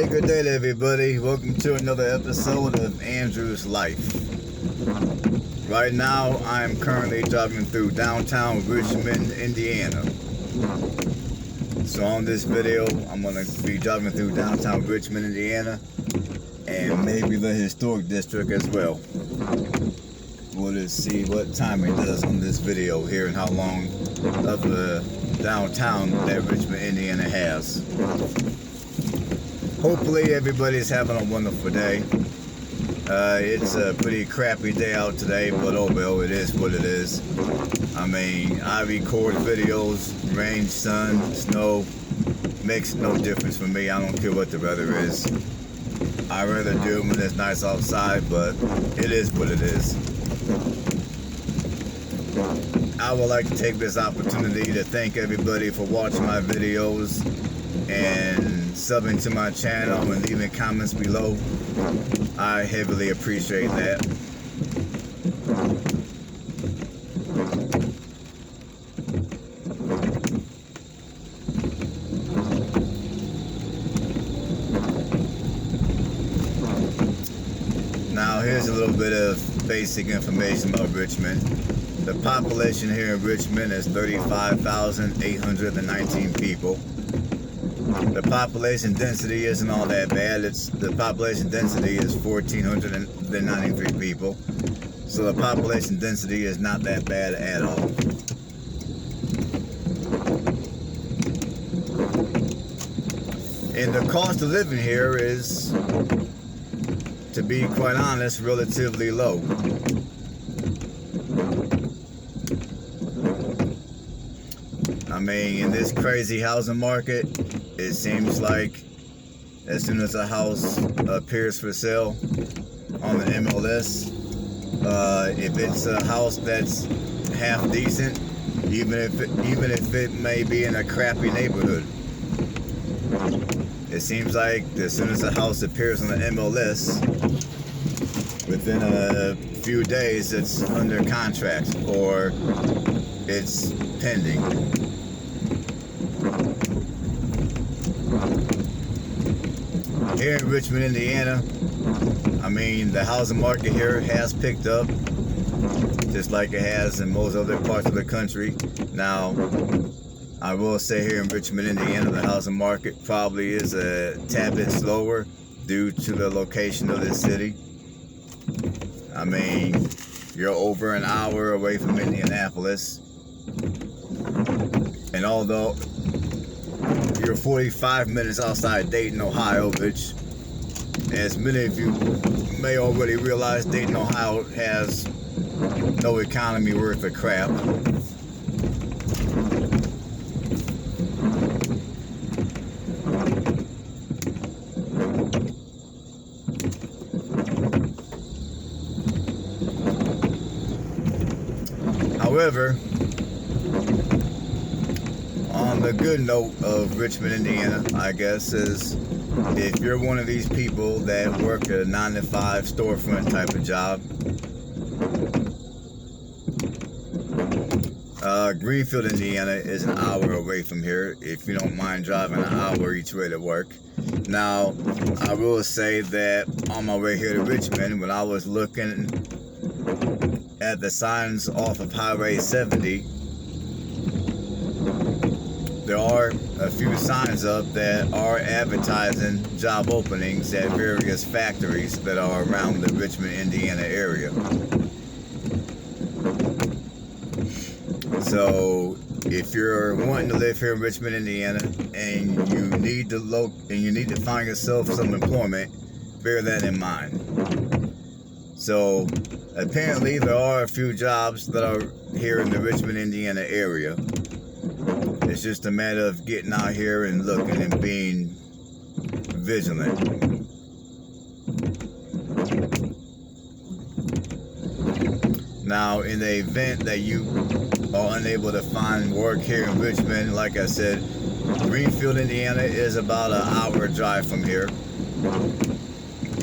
Hey, good day to everybody. Welcome to another episode of Andrew's Life. Right now, I'm currently driving through downtown Richmond, Indiana. So on this video, I'm going to be driving through downtown Richmond, Indiana, and maybe the historic district as well. We'll just see what time it does on this video here and how long of the downtown that Richmond, Indiana has. Hopefully everybody's having a wonderful day. It's a pretty crappy day out today, but oh well, it is what it is. I mean, I record videos, rain, sun, snow, makes no difference for me. I don't care what the weather is. I'd rather do it when it's nice outside, but it is what it is. I would like to take this opportunity to thank everybody for watching my videos and subbing to my channel and leaving comments below. I heavily appreciate that. Now here's a little bit of basic information about Richmond. The population here in Richmond is 35,819 people. The population density isn't all that bad. The population density is 1,493 people. So the population density is not that bad at all. And the cost of living here is, to be quite honest, relatively low. I mean, in this crazy housing market, it seems like as soon as a house appears for sale on the MLS, if it's a house that's half decent, even if it may be in a crappy neighborhood, it seems like as soon as a house appears on the MLS, within a few days it's under contract or it's pending. Here in Richmond, Indiana, I mean, the housing market here has picked up, just like it has in most other parts of the country. Now, I will say here in Richmond, Indiana, the housing market probably is a tad bit slower due to the location of this city. I mean, you're over an hour away from Indianapolis, and although you're 45 minutes outside Dayton, Ohio, which, as many of you may already realize, Dayton, Ohio has no economy worth of crap. However, on the good note of Richmond, Indiana, I guess, is if you're one of these people that work a 9-to-5 storefront type of job, Greenfield, Indiana is an hour away from here if you don't mind driving an hour each way to work. Now, I will say that on my way here to Richmond, when I was looking at the signs off of Highway 70, there are a few signs up that are advertising job openings at various factories that are around the Richmond, Indiana area. So if you're wanting to live here in Richmond, Indiana, and you need to find yourself some employment, bear that in mind. So apparently there are a few jobs that are here in the Richmond, Indiana area. It's just a matter of getting out here and looking and being vigilant. Now, in the event that you are unable to find work here in Richmond, like I said, Greenfield, Indiana is about an hour drive from here.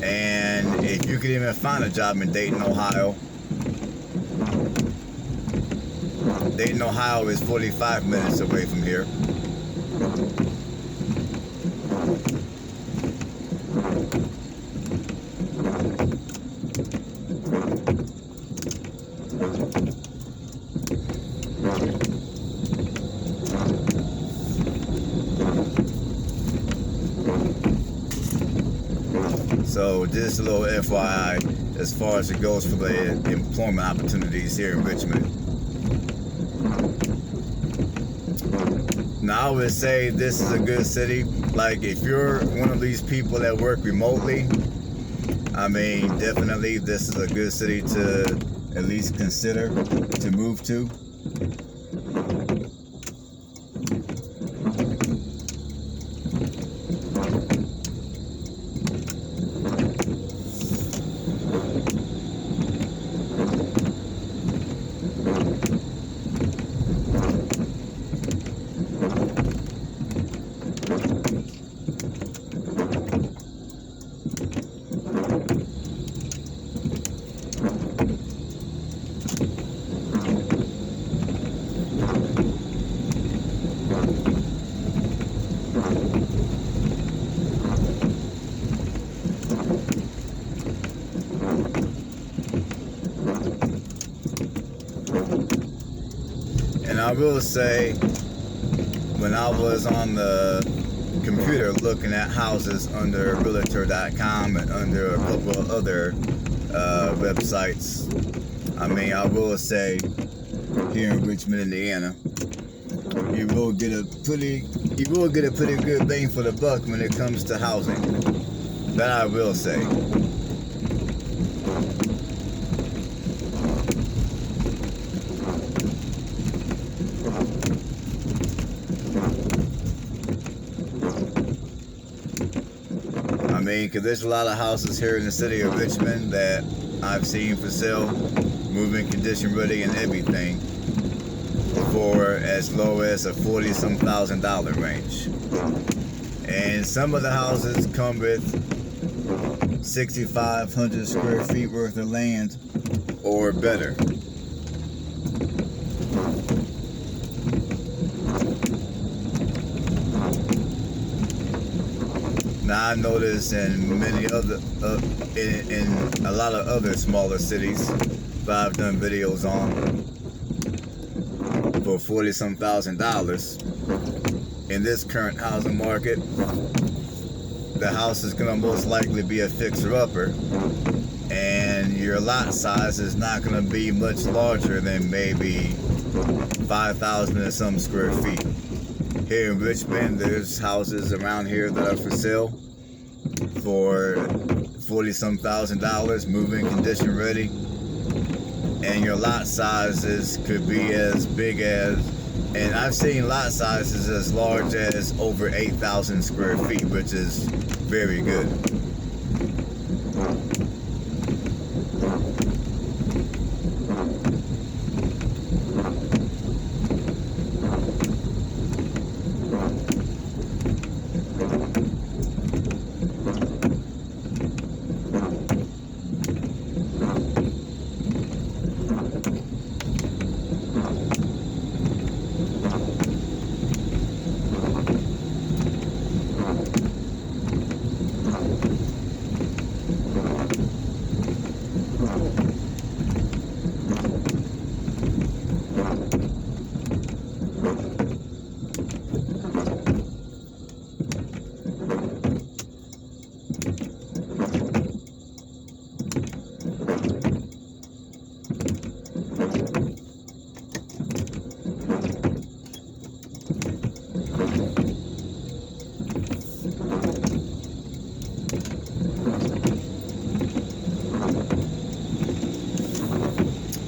And if you could even find a job in Dayton, Ohio, Dayton, Ohio is 45 minutes away from here. So just a little FYI as far as it goes for the employment opportunities here in Richmond. Now I would say this is a good city. Like if you're one of these people that work remotely, I mean definitely this is a good city to at least consider to move to. And I will say, when I was on the computer looking at houses under realtor.com and under a couple of other websites, I mean, I will say here in Richmond, Indiana, you will get a pretty good bang for the buck when it comes to housing. That I will say. I mean, because there's a lot of houses here in the city of Richmond that I've seen for sale, moving condition ready and everything, for as low as a $40-some thousand range. And some of the houses come with 6,500 square feet worth of land or better. Now I noticed in many other, in a lot of other smaller cities that I've done videos on, for $40-some thousand, in this current housing market, the house is going to most likely be a fixer-upper, and your lot size is not going to be much larger than maybe 5,000 and some square feet. Here in Richmond, there's houses around here that are for sale for $40-some thousand, moving condition ready, and your lot sizes could be as big as, and I've seen lot sizes as large as over 8,000 square feet, which is very good.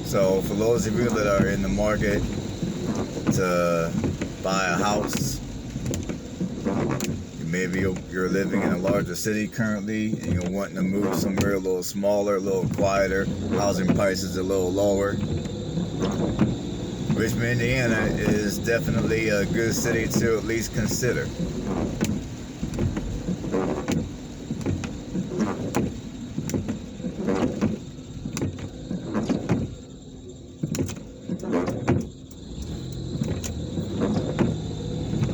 So for those of you that are in the market to buy a house, maybe you're living in a larger city currently and you're wanting to move somewhere a little smaller, a little quieter, housing prices a little lower, Richmond, Indiana is definitely a good city to at least consider.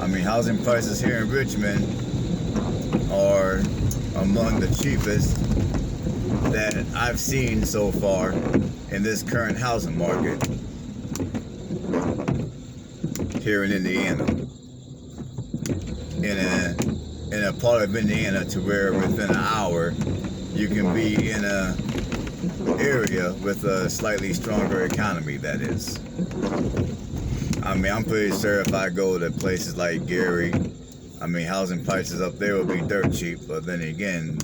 I mean, housing prices here in Richmond are among the cheapest that I've seen so far in this current housing market here in Indiana. In a part of Indiana to where within an hour you can be in a area with a slightly stronger economy, that is. I mean, I'm pretty sure if I go to places like Gary, I mean, housing prices up there will be dirt cheap, but then again,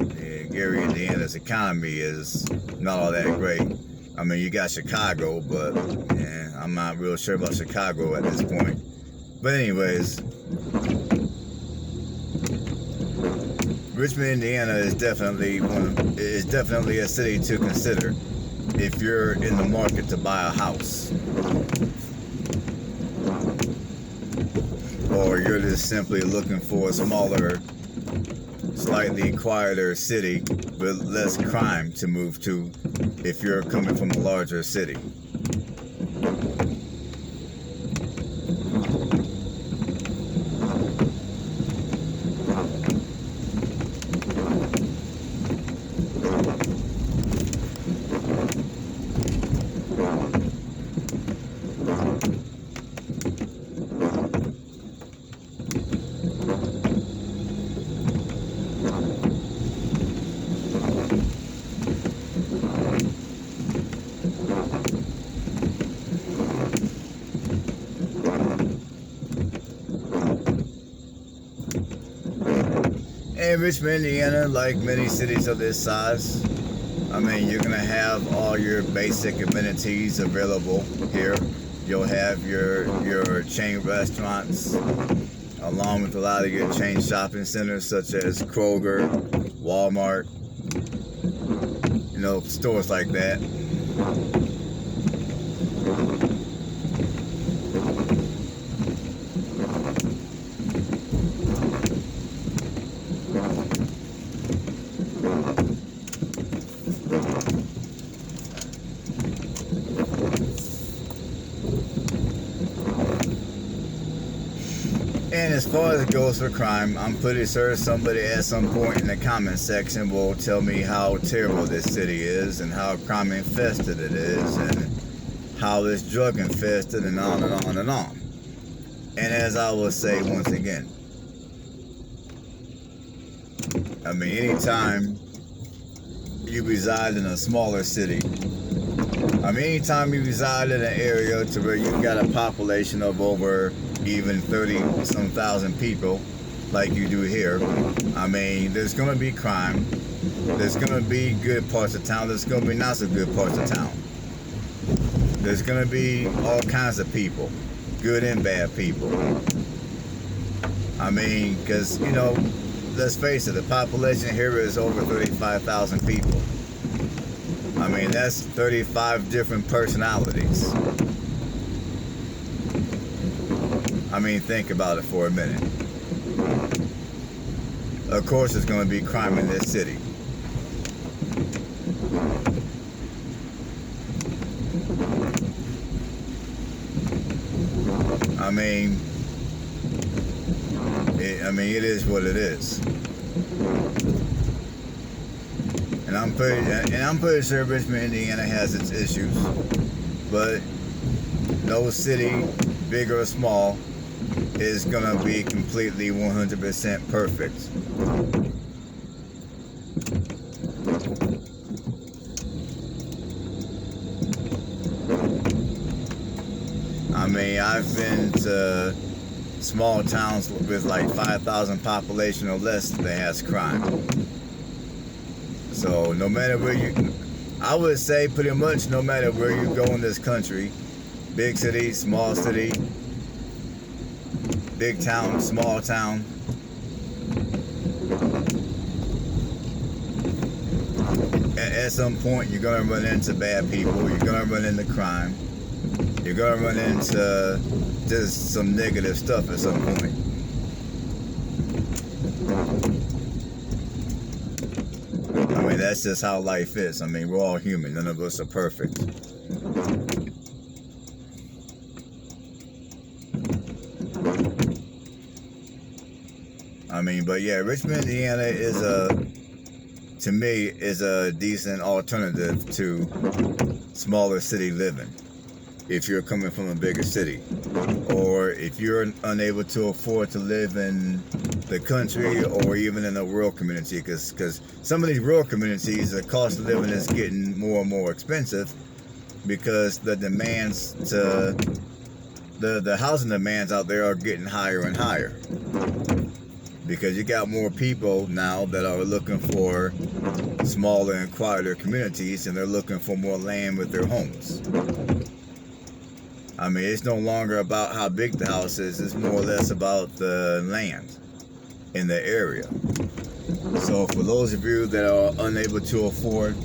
Gary, Indiana's economy is not all that great. I mean, you got Chicago, but I'm not real sure about Chicago at this point. But anyways, Richmond, Indiana is definitely a city to consider if you're in the market to buy a house, or you're just simply looking for a smaller, slightly quieter city with less crime to move to if you're coming from a larger city. In Richmond, Indiana, like many cities of this size, I mean, you're going to have all your basic amenities available here. You'll have your chain restaurants, along with a lot of your chain shopping centers, such as Kroger, Walmart, stores like that. And as far as it goes for crime, I'm pretty sure somebody at some point in the comment section will tell me how terrible this city is and how crime infested it is and how it's drug infested and on and on and on. And as I will say once again, I mean, anytime you reside in a smaller city, I mean, anytime you reside in an area to where you've got a population of over even 30-some thousand people like you do here, I mean, there's going to be crime. There's going to be good parts of town. There's going to be not so good parts of town. There's going to be all kinds of people, good and bad people. I mean, because, let's face it, the population here is over 35,000 people. I mean, that's 35 different personalities. I mean, think about it for a minute. Of course, there's going to be crime in this city. I mean, it is what it is. And I'm pretty sure Richmond, Indiana has its issues, but no city, big or small, is gonna be completely 100% perfect. I mean, I've been to small towns with like 5,000 population or less that has crime. So no matter where I would say pretty much no matter where you go in this country, big city, small city, big town, small town, at some point you're gonna run into bad people, you're gonna run into crime, you're gonna run into just some negative stuff at some point. I mean, that's just how life is. I mean, we're all human. None of us are perfect. I mean, but yeah, Richmond, Indiana to me, is a decent alternative to smaller city living. if you're coming from a bigger city, or if you're unable to afford to live in the country or even in a rural community, because some of these rural communities, the cost of living is getting more and more expensive because the demands to the housing demands out there are getting higher and higher, because you got more people now that are looking for smaller and quieter communities, and they're looking for more land with their homes. I mean, it's no longer about how big the house is, it's more or less about the land in the area. So for those of you that are unable to afford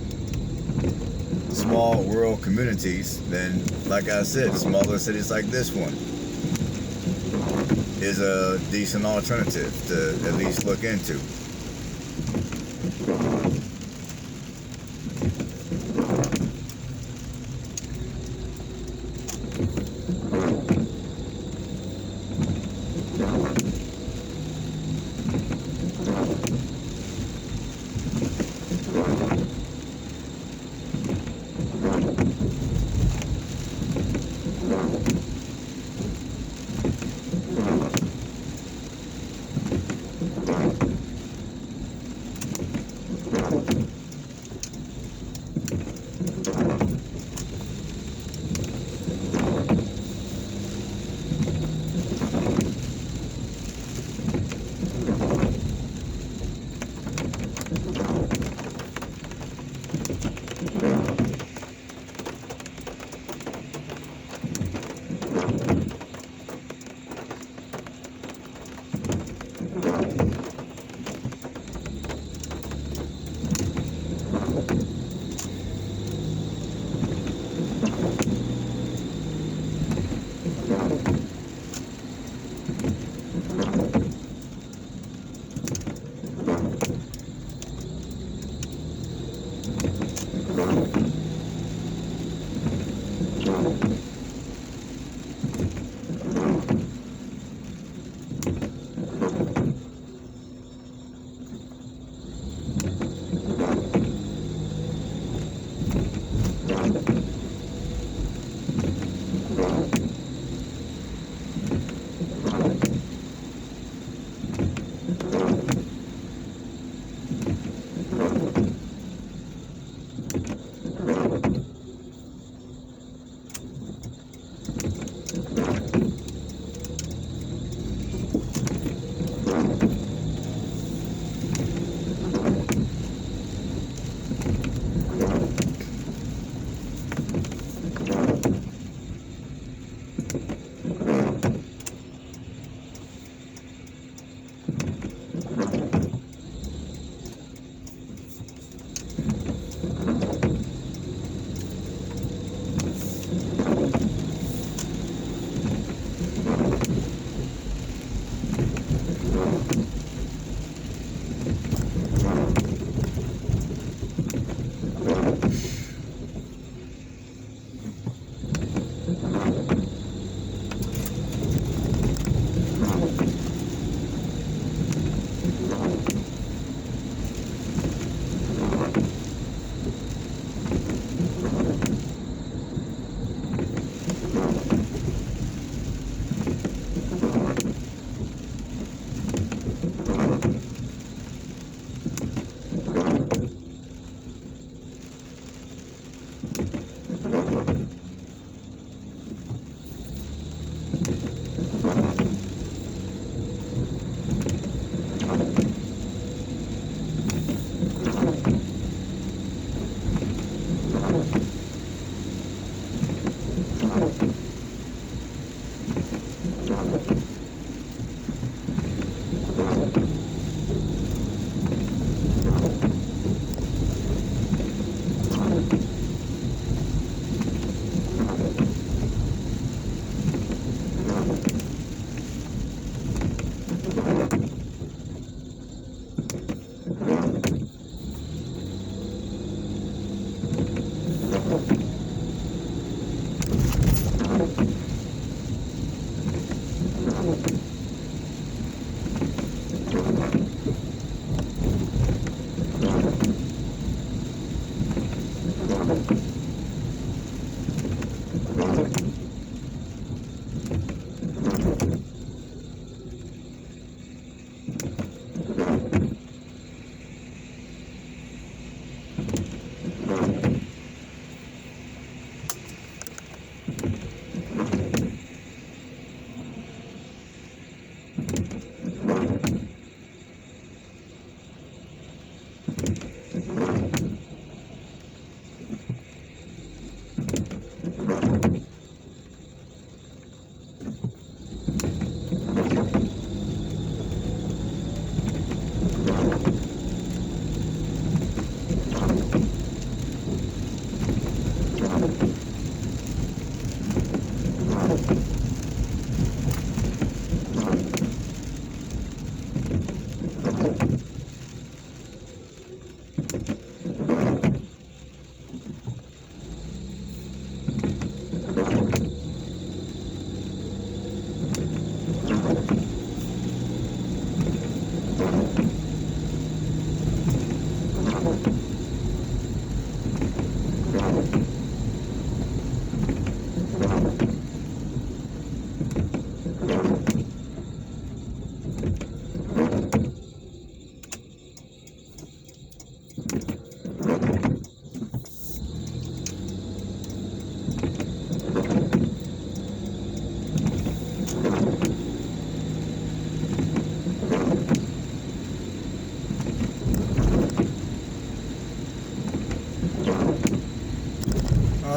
small rural communities, then like I said, smaller cities like this one is a decent alternative to at least look into.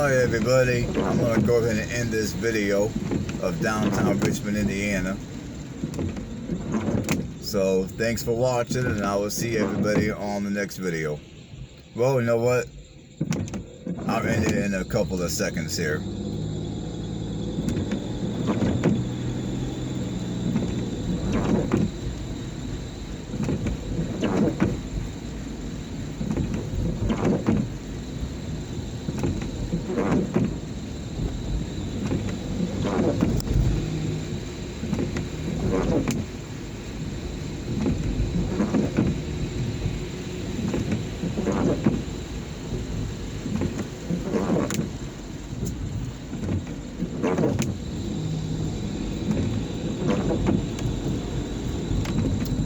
Alright everybody, I'm going to go ahead and end this video of downtown Richmond, Indiana. So thanks for watching, and I will see everybody on the next video. Well, you know what? I'll end it in a couple of seconds here.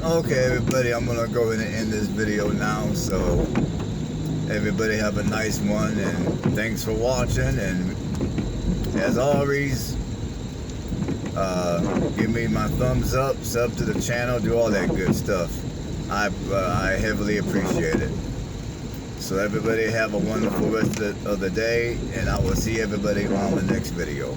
Okay everybody, I'm gonna go ahead and end this video now, so everybody have a nice one, and thanks for watching, and as always, give me my thumbs up, sub to the channel, do all that good stuff. I heavily appreciate it. So everybody have a wonderful rest of the day, and I will see everybody on the next video.